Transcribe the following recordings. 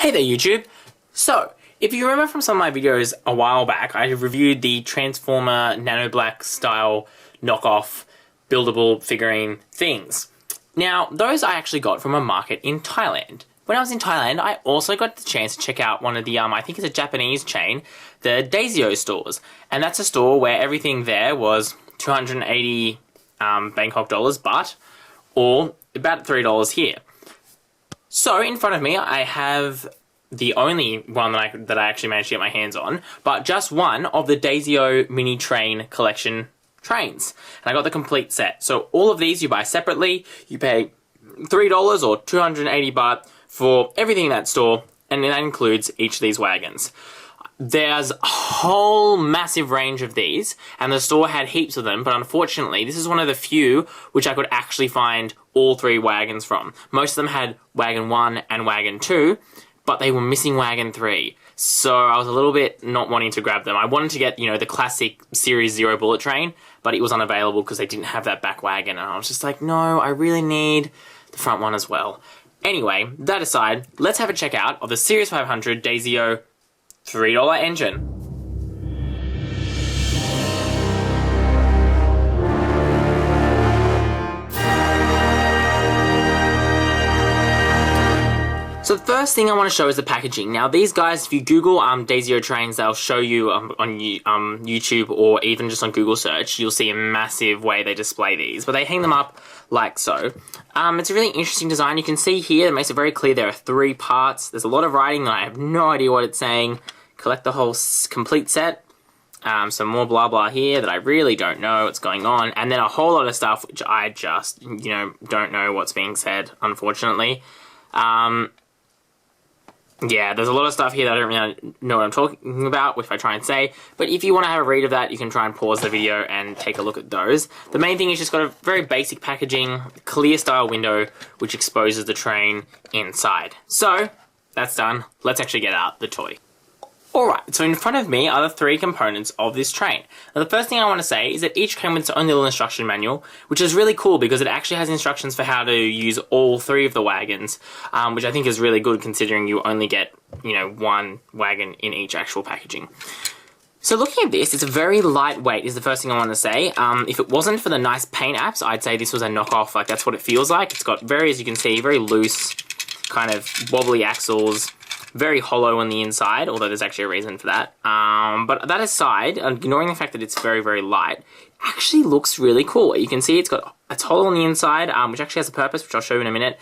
Hey there YouTube! So, if you remember from some of my videos a while back, I reviewed the Transformer Nano Black style knockoff buildable figurine things. Now, those I actually got from a market in Thailand. When I was in Thailand, I also got the chance to check out one of the, I think it's a Japanese chain, the Daiso stores. And that's a store where everything there was 280 Bangkok dollars, or about $3 here. So, in front of me, I have the only one that I actually managed to get my hands on, but just one of the Daiso mini train collection trains. And I got the complete set. So all of these you buy separately, you pay $3 or 280 baht for everything in that store, and that includes each of these wagons. There's a whole massive range of these, and the store had heaps of them, but unfortunately, this is one of the few which I could actually find all three wagons from. Most of them had Wagon 1 and Wagon 2, but they were missing Wagon 3. So I was a little bit not wanting to grab them. I wanted to get, the classic Series 0 bullet train, but it was unavailable because they didn't have that back wagon, and I was just like, no, I really need the front one as well. Anyway, that aside, let's have a check out of the Series 500 Daiso $3 engine. So the first thing I want to show is the packaging. Now these guys, if you Google XtremeTrainz, they'll show you on YouTube or even just on Google search, you'll see a massive way they display these. But they hang them up like so. It's a really interesting design. You can see here, it makes it very clear there are 3 parts. There's a lot of writing that I have no idea what it's saying. Collect the whole complete set. Some more blah blah here that I really don't know what's going on. And then a whole lot of stuff which I just, don't know what's being said, unfortunately. Yeah, there's a lot of stuff here that I don't really know what I'm talking about if I try and say, but if you want to have a read of that, you can try and pause the video and take a look at those. The main thing is just got a very basic packaging, clear style window, which exposes the train inside. So, that's done. Let's actually get out the toy. Alright, so in front of me are the 3 components of this train. Now the first thing I want to say is that each came with its own little instruction manual, which is really cool because it actually has instructions for how to use all 3 of the wagons, which I think is really good considering you only get, one wagon in each actual packaging. So looking at this, it's very lightweight is the first thing I want to say. If it wasn't for the nice paint apps, I'd say this was a knockoff, like that's what it feels like. It's got as you can see, very loose, kind of wobbly axles, very hollow on the inside, although there's actually a reason for that. But that aside, ignoring the fact that it's very, very light, actually looks really cool. You can see it's hollow on the inside, which actually has a purpose, which I'll show you in a minute.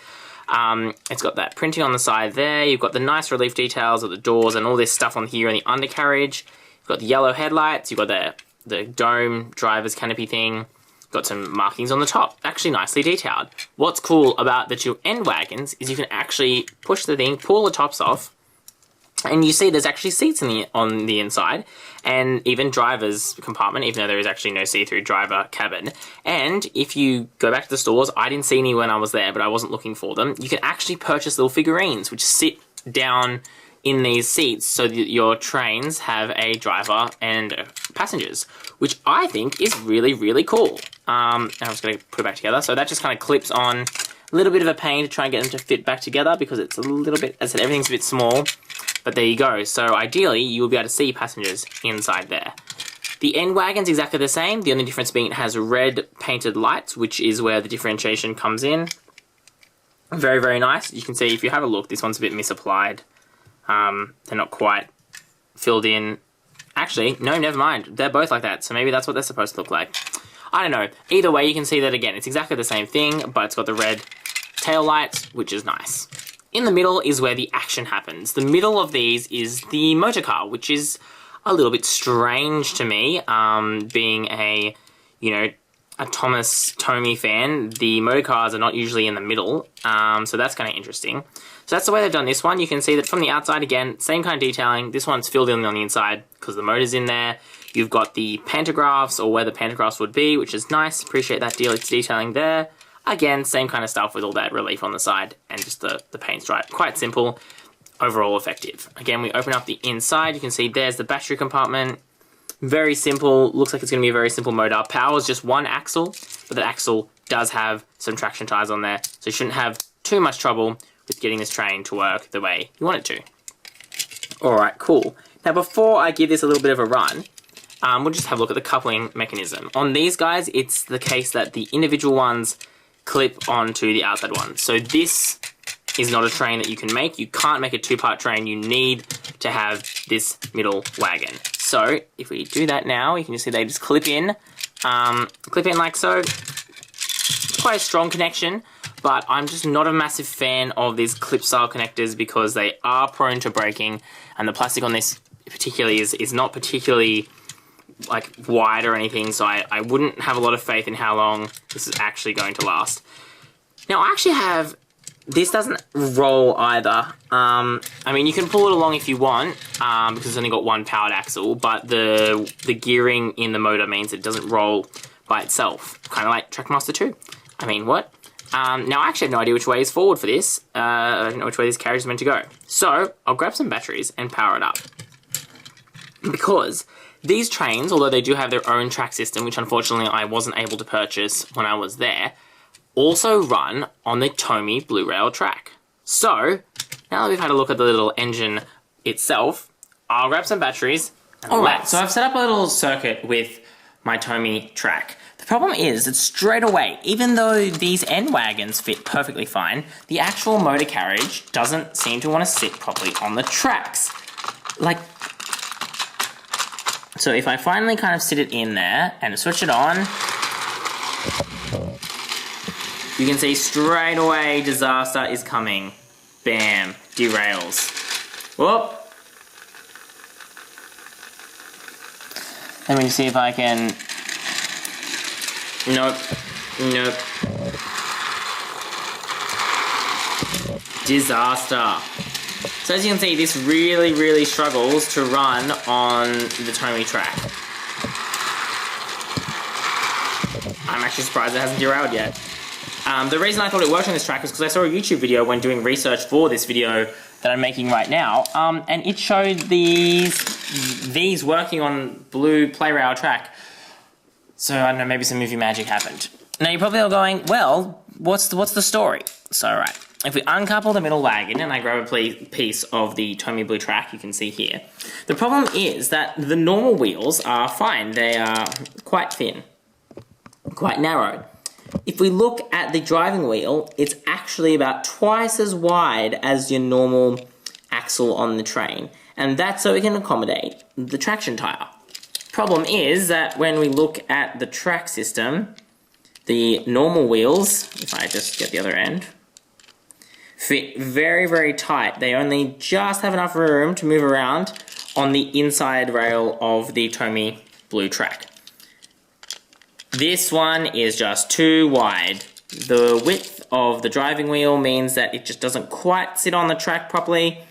It's got that printing on the side there. You've got the nice relief details of the doors and all this stuff on here in the undercarriage. You've got the yellow headlights. You've got the dome driver's canopy thing. Got some markings on the top, actually nicely detailed. What's cool about the 2 end wagons is you can actually push the thing, pull the tops off, and you see there's actually seats on the inside, and even driver's compartment, even though there is actually no see-through driver cabin. And if you go back to the stores, I didn't see any when I was there, but I wasn't looking for them. You can actually purchase little figurines which sit down in these seats so that your trains have a driver and passengers, which I think is really, really cool. I'm just going to put it back together. So that just kind of clips on. A little bit of a pain to try and get them to fit back together because it's a little bit, as I said, everything's a bit small. But there you go. So ideally, you'll be able to see passengers inside there. The end wagon's exactly the same. The only difference being it has red painted lights, which is where the differentiation comes in. Very, very nice. You can see, if you have a look, this one's a bit misapplied. They're not quite filled in. Actually, no, never mind. They're both like that. So maybe that's what they're supposed to look like. I don't know. Either way, you can see that again. It's exactly the same thing, but it's got the red tail lights, which is nice. In the middle is where the action happens. The middle of these is the motor car, which is a little bit strange to me, being a TOMY fan. The motor cars are not usually in the middle, so that's kind of interesting. So that's the way they've done this one. You can see that from the outside, again, same kind of detailing. This one's filled in on the inside because the motor's in there. You've got the pantographs, or where the pantographs would be, which is nice. Appreciate that detailing there. Again, same kind of stuff with all that relief on the side and just the paint stripe. Quite simple, overall effective. Again, we open up the inside. You can see there's the battery compartment. Very simple. Looks like it's going to be a very simple motor. Power is just 1 axle, but the axle does have some traction tires on there, so you shouldn't have too much trouble with getting this train to work the way you want it to. Alright, cool. Now before I give this a little bit of a run, we'll just have a look at the coupling mechanism. On these guys, it's the case that the individual ones clip onto the outside one. So this is not a train that you can make. You can't make a two-part train. You need to have this middle wagon. So if we do that now, you can just see they just clip in like so. Quite a strong connection, but I'm just not a massive fan of these clip-style connectors because they are prone to breaking, and the plastic on this particularly is not particularly like wide or anything, so I wouldn't have a lot of faith in how long this is actually going to last. Now I actually have, this doesn't roll either. I mean, you can pull it along if you want, because it's only got one powered axle, but the gearing in the motor means it doesn't roll by itself, kind of like Trackmaster 2. I mean, what? Now I actually have no idea which way is forward for this. I don't know which way this carriage is meant to go. So I'll grab some batteries and power it up. Because these trains, although they do have their own track system, which unfortunately I wasn't able to purchase when I was there, also run on the TOMY Blue Rail track. So, now that we've had a look at the little engine itself, I'll grab some batteries. Alright, so I've set up a little circuit with my TOMY track. The problem is that straight away, even though these end wagons fit perfectly fine, the actual motor carriage doesn't seem to want to sit properly on the tracks. Like, so if I finally kind of sit it in there and switch it on, you can see straight away disaster is coming. Bam, derails. Whoop. Let me see if I can, nope. Disaster. So as you can see, this really struggles to run on the TOMY track. I'm actually surprised it hasn't derailed yet. The reason I thought it worked on this track is because I saw a YouTube video when doing research for this video that I'm making right now, and it showed these working on blue play rail track. So I don't know, maybe some movie magic happened. Now you're probably all going, well, what's the story? So right, if we uncouple the middle wagon and I grab a piece of the TOMY blue track, you can see here. The problem is that the normal wheels are fine. They are quite thin, quite narrow. If we look at the driving wheel, it's actually about twice as wide as your normal axle on the train. And that's so it can accommodate the traction tyre. Problem is that when we look at the track system, the normal wheels, if I just get the other end, fit very tight. They only just have enough room to move around on the inside rail of the TOMY blue track. This one is just too wide. The width of the driving wheel means that it just doesn't quite sit on the track properly,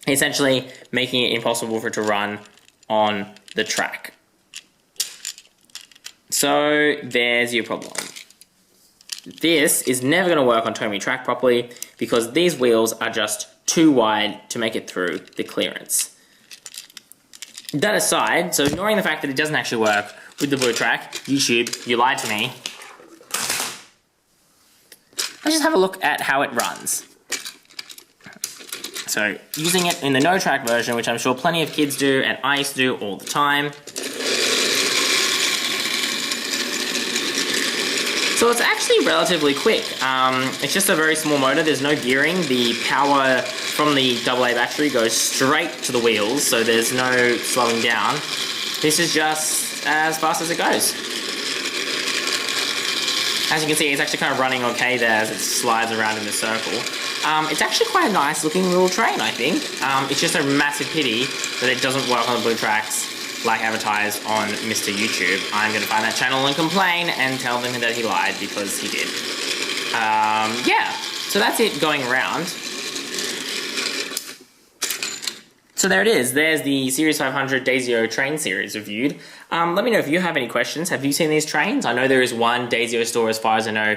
essentially making it impossible for it to run on the track. So there's your problem. This is never going to work on TOMY track properly because these wheels are just too wide to make it through the clearance. That aside, so ignoring the fact that it doesn't actually work with the blue track, YouTube, you lied to me. Let's just have a look at how it runs. So, using it in the no track version, which I'm sure plenty of kids do, and I used to do all the time. So it's actually relatively quick. It's just a very small motor, there's no gearing. The power from the AA battery goes straight to the wheels, so there's no slowing down. This is just as fast as it goes. As you can see, it's actually kind of running okay there as it slides around in the circle. It's actually quite a nice looking little train, I think. It's just a massive pity that it doesn't work on the blue tracks like advertised on Mr. YouTube. I'm going to find that channel and complain and tell them that he lied because he did. Yeah, so that's it going around. So there it is. There's the Series 500 Daiso train series reviewed. Let me know if you have any questions. Have you seen these trains? I know there is one Daiso store, as far as I know,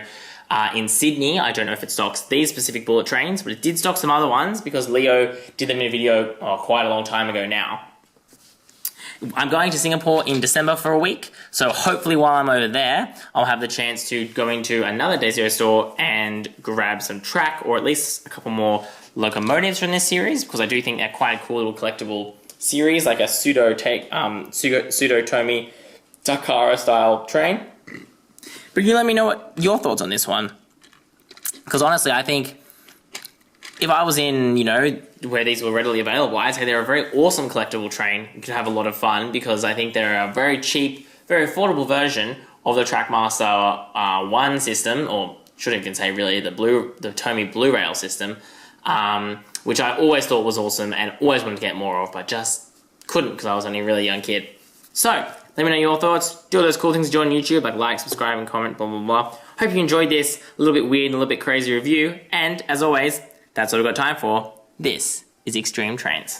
in Sydney. I don't know if it stocks these specific bullet trains, but it did stock some other ones because Leo did them in a video quite a long time ago now. I'm going to Singapore in December for a week, so hopefully while I'm over there, I'll have the chance to go into another Daiso store and grab some track, or at least a couple more locomotives from this series, because I do think they're quite a cool little collectible series, like a pseudo TOMY Dakar style train. But you let me know what your thoughts on this one, because honestly, I think if I was in, you know, where these were readily available, I'd say they're a very awesome collectible train. You could have a lot of fun because I think they're a very cheap, very affordable version of the Trackmaster 1 system, or shouldn't even say really the TOMY Blue Rail system, which I always thought was awesome and always wanted to get more of, but just couldn't because I was only a really young kid. So, let me know your thoughts. Do all those cool things to do on YouTube, like, subscribe, and comment, blah, blah, blah. Hope you enjoyed this a little bit weird and a little bit crazy review, and as always, that's all I've got time for. This is XtremeTrainz.